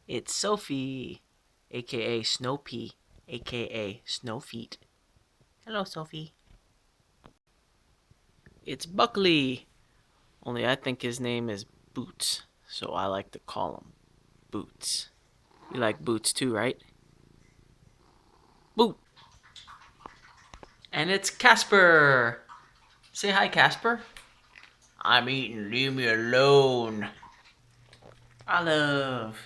It's Sophie, aka Snowpea, aka Snowfeet. Hello, Sophie. It's Buckley, only I think his name is Boots, so I like to call him Boots. You like Boots too, right? Boot! And it's Casper! Say hi, Casper. I'm eating, leave me alone. Olive.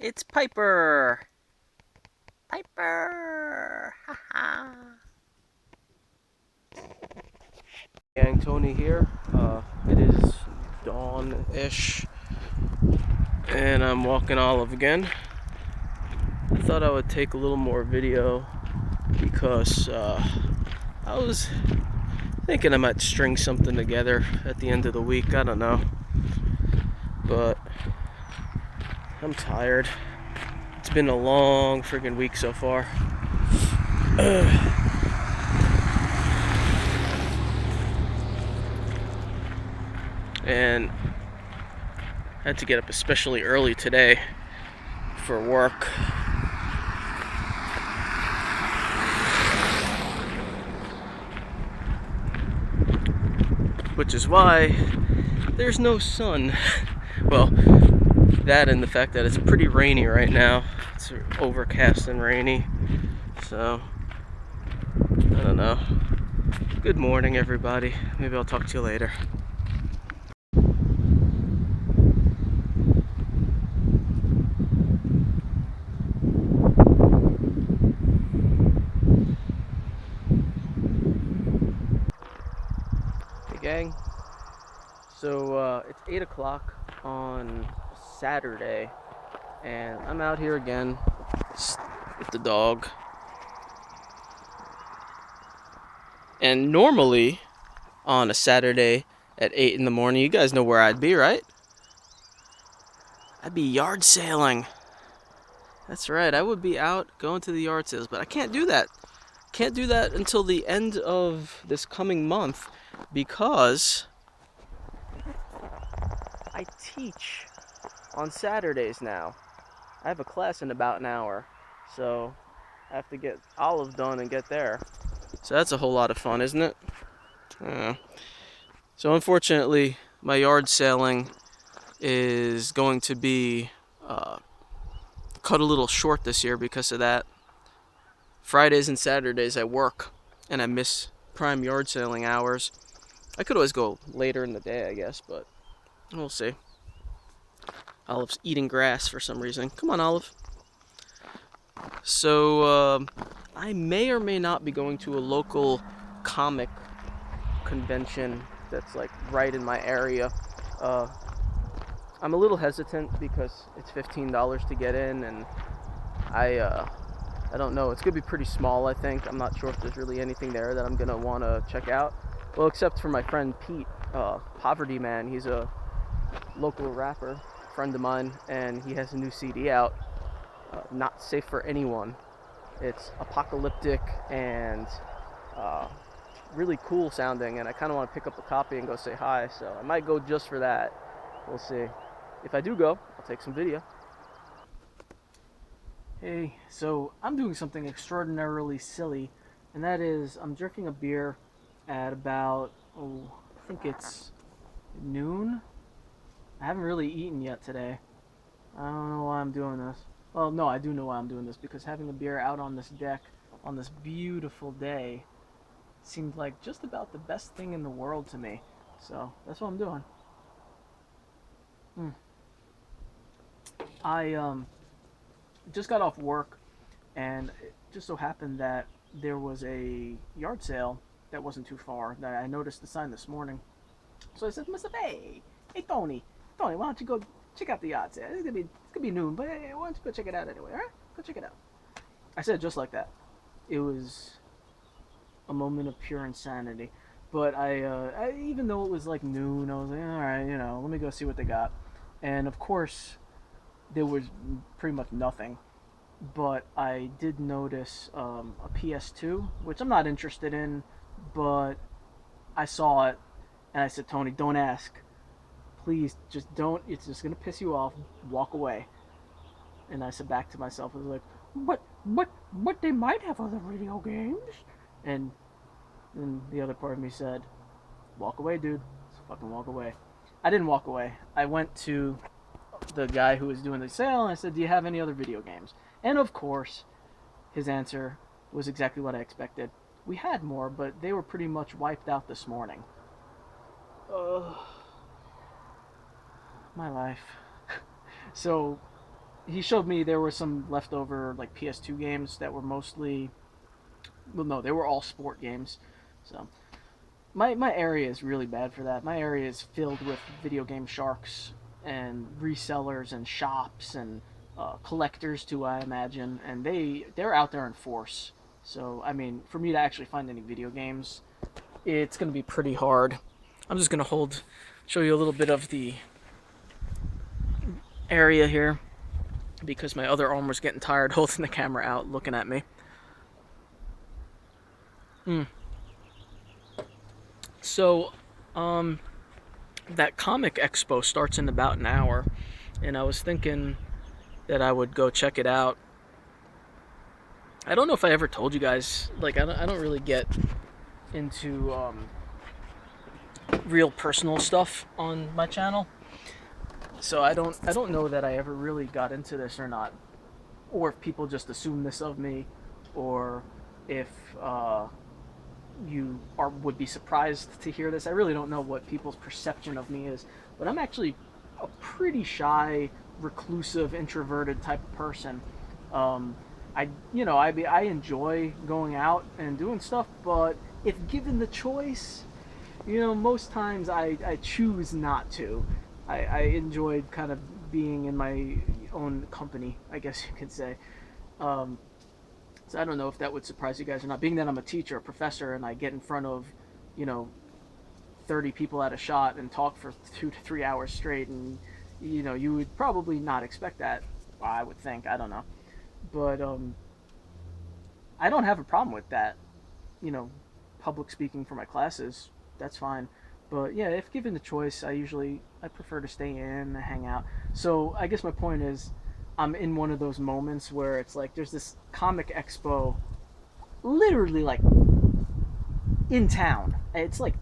It's Piper! Piper! Ha ha! Gang, Tony here. It is dawn-ish, and I'm walking Olive again. I thought I would take a little more video because I was thinking I might string something together at the end of the week. I don't know, but I'm tired. It's been a long freaking week so far. And I had to get up especially early today for work. Which is why there's no sun. Well, that and the fact that it's pretty rainy right now. It's overcast and rainy. So, I don't know. Good morning, everybody. Maybe I'll talk to you later. Hey, gang. So, it's 8 o'clock on Saturday, and I'm out here again with the dog. And normally, on a Saturday at 8 in the morning, you guys know where I'd be, right? I'd be yard sailing. That's right, I would be out going to the yard sales, but I can't do that. Can't do that until the end of this coming month because I teach on Saturdays now. I have a class in about an hour, so I have to get Olive done and get there. So that's a whole lot of fun, isn't it? So unfortunately, my yard sailing is going to be cut a little short this year because of that. Fridays and Saturdays I work and I miss prime yard sailing hours. I could always go later in the day, I guess, but we'll see. Olive's eating grass for some reason. Come on, Olive. So I may or may not be going to a local comic convention that's like right in my area. I'm a little hesitant because it's $15 to get in, and I don't know. It's gonna be pretty small, I think. I'm not sure if there's really anything there that I'm gonna want to check out. Well, except for my friend Pete, Poverty Man. He's a local rapper, friend of mine, and he has a new CD out, Not Safe for Anyone. It's apocalyptic and really cool sounding, and I kind of want to pick up a copy and go say hi, so I might go just for that. We'll see. If I do go, I'll take some video. Hey, so I'm doing something extraordinarily silly, and that is I'm drinking a beer at about, I think it's noon. I haven't really eaten yet today. I don't know why I'm doing this. Well, no, I do know why I'm doing this, because having a beer out on this deck on this beautiful day seemed like just about the best thing in the world to me. So that's what I'm doing. I just got off work, and it just so happened that there was a yard sale that wasn't too far. That I noticed the sign this morning. So I said, Mr. Hey, Tony, why don't you go check out the yard sale? It's gonna be noon, but hey, why don't you go check it out anyway? All right, go check it out. I said it just like that. It was a moment of pure insanity. But even though it was like noon, I was like, all right, let me go see what they got. And of course, there was pretty much nothing. But I did notice a PS2, which I'm not interested in, but I saw it, and I said, Tony, don't ask. please just don't. It's just gonna piss you off. Walk away." And I said back to myself, I was like, but they might have other video games. And then the other part of me said, "Walk away, dude. Just fucking walk away." I didn't walk away. I went to the guy who was doing the sale and I said, "Do you have any other video games?" And of course, his answer was exactly what I expected. "We had more, but they were pretty much wiped out this morning." Ugh, my life. So he showed me there were some leftover like PS2 games that were mostly, well, no, they were all sport games. So my area is really bad for that. My area is filled with video game sharks and resellers and shops and collectors too, I imagine, and they're out there in force. So I mean, for me to actually find any video games, it's gonna be pretty hard. I'm just gonna show you a little bit of the area here because my other arm was getting tired holding the camera out, looking at me. So, that comic expo starts in about an hour, and I was thinking that I would go check it out. I don't know if I ever told you guys, like, I don't really get into real personal stuff on my channel, so I don't know that I ever really got into this or not, or if people just assume this of me, or if you would be surprised to hear this. I really don't know what people's perception of me is, but I'm actually a pretty shy, reclusive, introverted type of person. Um, I enjoy going out and doing stuff, but if given the choice, most times I choose not to. I enjoyed kind of being in my own company, I guess you could say. Um, so I don't know if that would surprise you guys or not. Being that I'm a teacher, a professor, and I get in front of, you know, 30 people at a shot and talk for 2 to 3 hours straight, and you would probably not expect that. I would think. I don't know, but I don't have a problem with that. You know, public speaking for my classes, that's fine. But yeah, if given the choice, I prefer to stay in, hang out. So I guess my point is, I'm in one of those moments where it's like there's this comic expo, literally like in town. It's like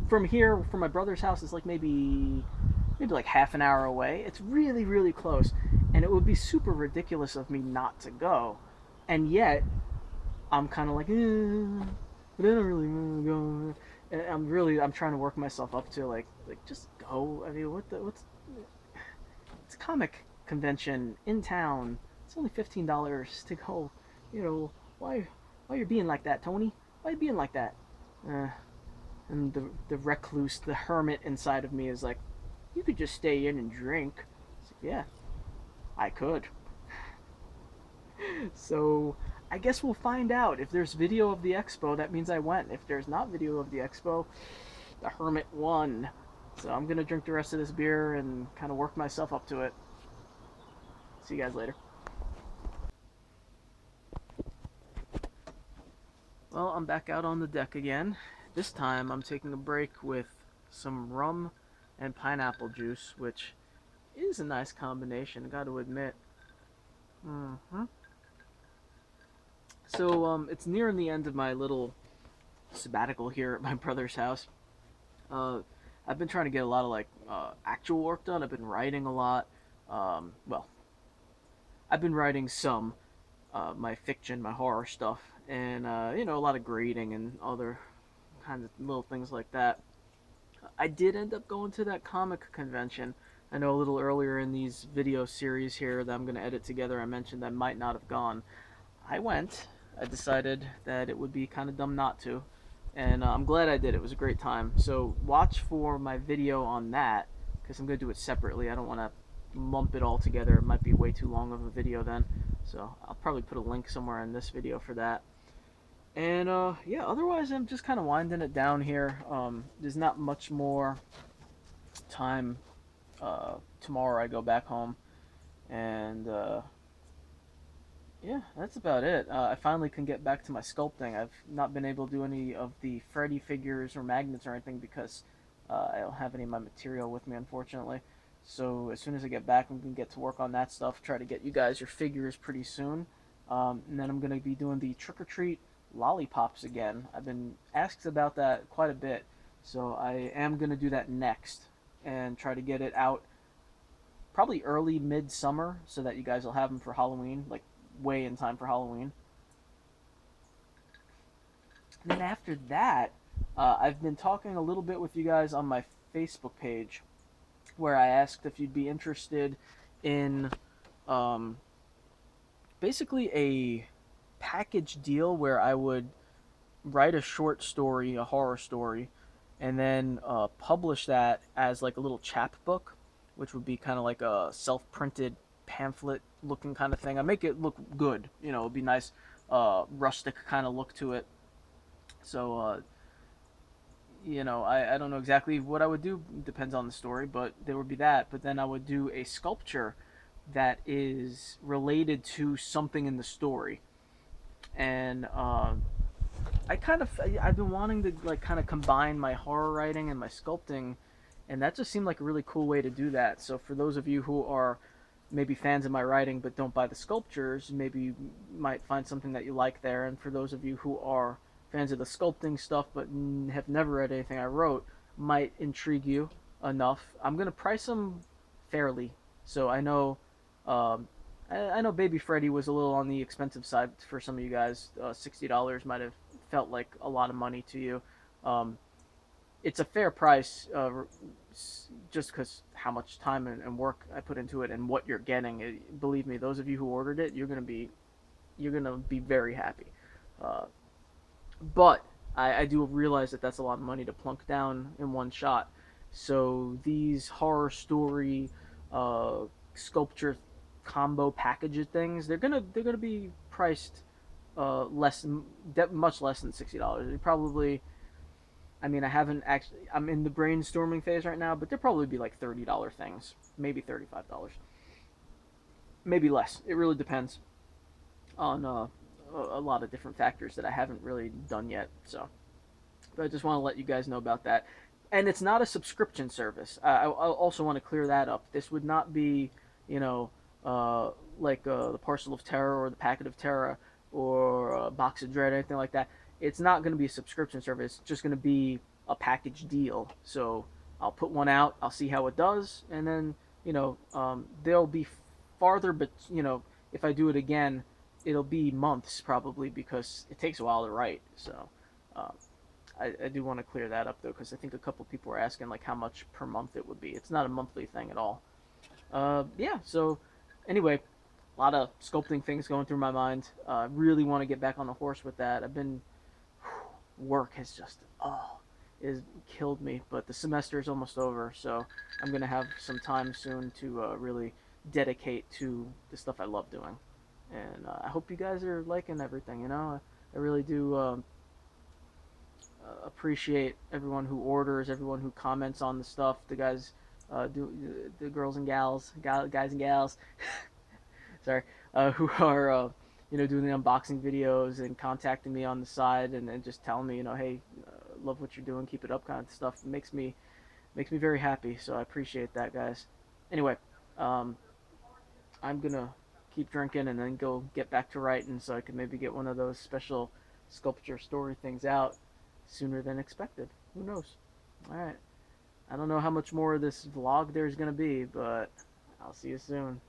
from here, from my brother's house, is like maybe like half an hour away. It's really really close, and it would be super ridiculous of me not to go, and yet I'm kind of like, but I don't really want to go. And I'm trying to work myself up to like just go. I mean, what's it's a comic convention in town. It's only $15 to go. You know why you're being like that, Tony? Why you being like that? Uh, and the recluse, the hermit inside of me is like, you could just stay in and drink. It's like, yeah, I could. So I guess we'll find out. If there's video of the expo, that means I went. If there's not video of the expo, the hermit won. So I'm gonna drink the rest of this beer and kind of work myself up to it. See you guys later. Well, I'm back out on the deck again. This time I'm taking a break with some rum and pineapple juice, which is a nice combination, got to admit. hmm So it's nearing the end of my little sabbatical here at my brother's house. Uh, I've been trying to get a lot of actual work done. I've been writing a lot. Well, I've been writing some my fiction, my horror stuff, and a lot of grading and other kinds of little things like that. I did end up going to that comic convention. I know a little earlier in these video series here that I'm going to edit together, I mentioned I might not have gone. I went. I decided that it would be kind of dumb not to, and I'm glad I did. It was a great time. So watch for my video on that because I'm going to do it separately. I don't want to lump it all together. It might be way too long of a video then. So I'll probably put a link somewhere in this video for that. And yeah, otherwise I'm just kind of winding it down here. There's not much more time. Tomorrow I go back home, and yeah, that's about it. I finally can get back to my sculpting. I've not been able to do any of the Freddy figures or magnets or anything because I don't have any of my material with me, unfortunately. So as soon as I get back, I'm gonna get to work on that stuff. Try to get you guys your figures pretty soon, and then I'm gonna be doing the trick or treat lollipops again. I've been asked about that quite a bit, so I am gonna do that next and try to get it out probably early midsummer so that you guys will have them for Halloween, like way in time for Halloween. And then after that, I've been talking a little bit with you guys on my Facebook page where I asked if you'd be interested in um, basically a package deal where I would write a short story, a horror story, and then publish that as like a little chapbook, which would be kind of like a self-printed pamphlet looking kind of thing. I make it look good, it'd be nice, rustic kind of look to it. So I don't know exactly what I would do. Depends on the story, but there would be that. But then I would do a sculpture that is related to something in the story, and I've been wanting to like kind of combine my horror writing and my sculpting, and that just seemed like a really cool way to do that. So for those of you who are maybe fans of my writing but don't buy the sculptures, maybe you might find something that you like there. And for those of you who are fans of the sculpting stuff but have never read anything I wrote, might intrigue you enough. I'm gonna price them fairly, so I know. I know Baby Freddy was a little on the expensive side for some of you guys. $60 might have felt like a lot of money to you. Um, it's a fair price, just because how much time and work I put into it and what you're getting. Believe me, those of you who ordered it, you're gonna be very happy. Uh, but I do realize that that's a lot of money to plunk down in one shot. So these horror story, uh, sculpture combo package things, they're gonna be priced less, much less than $60. Probably, I mean, I haven't actually. I'm in the brainstorming phase right now, but they'll probably be like $30 things, maybe $35, maybe less. It really depends on a lot of different factors that I haven't really done yet. So, but I just want to let you guys know about that. And it's not a subscription service. I also want to clear that up. This would not be, you know, uh, like the Parcel of Terror or the Packet of Terror or Box of Dread, anything like that. It's not going to be a subscription service. It's just going to be a package deal. So I'll put one out. I'll see how it does, and then there'll be farther. But if I do it again, it'll be months probably because it takes a while to write. So. Um, I do want to clear that up though, because I think a couple people were asking like how much per month it would be. It's not a monthly thing at all. Yeah. So anyway, a lot of sculpting things going through my mind. I really want to get back on the horse with that. I've been work has just is killed me, but the semester is almost over, so I'm gonna have some time soon to really dedicate to the stuff I love doing. And I hope you guys are liking everything. I really do. Appreciate everyone who orders, everyone who comments on the stuff. The guys, the girls and gals, guys and gals, sorry, who are doing the unboxing videos and contacting me on the side and just telling me hey, love what you're doing, keep it up, kind of stuff. It makes me very happy. So I appreciate that, guys. Anyway, um, I'm gonna keep drinking and then go get back to writing so I can maybe get one of those special sculpture story things out sooner than expected. Who knows? All right. I don't know how much more of this vlog there's going to be, but I'll see you soon.